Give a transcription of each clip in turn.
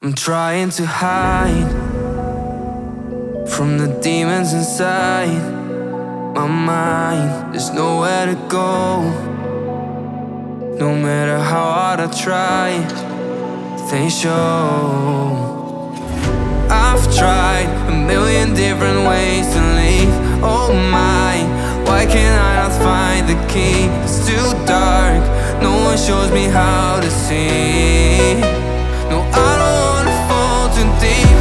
I'm trying to hide from the demons inside my mind. There's nowhere to go, no matter how hard I try, they show. I've tried a million different ways to leave. Oh my, why can't I not find the key? It's too dark, no one shows me how to see. No, I don't wanna fall too deep.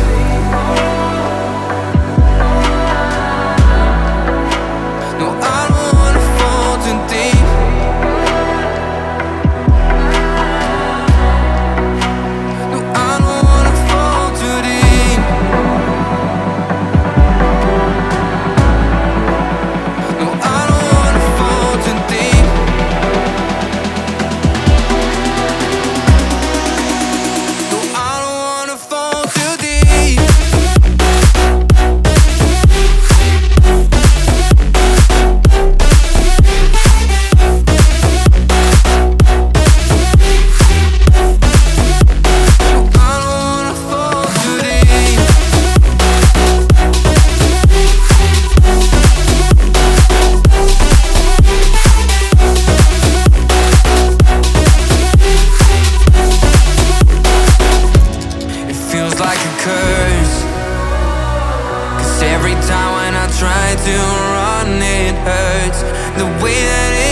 No, I don't wanna fall too deep. No, I don't wanna fall too deep. No, I don't wanna fall too deep. No, I don't wanna fall too deep. Like a curse, 'cause every time when I try to run it hurts. The way that it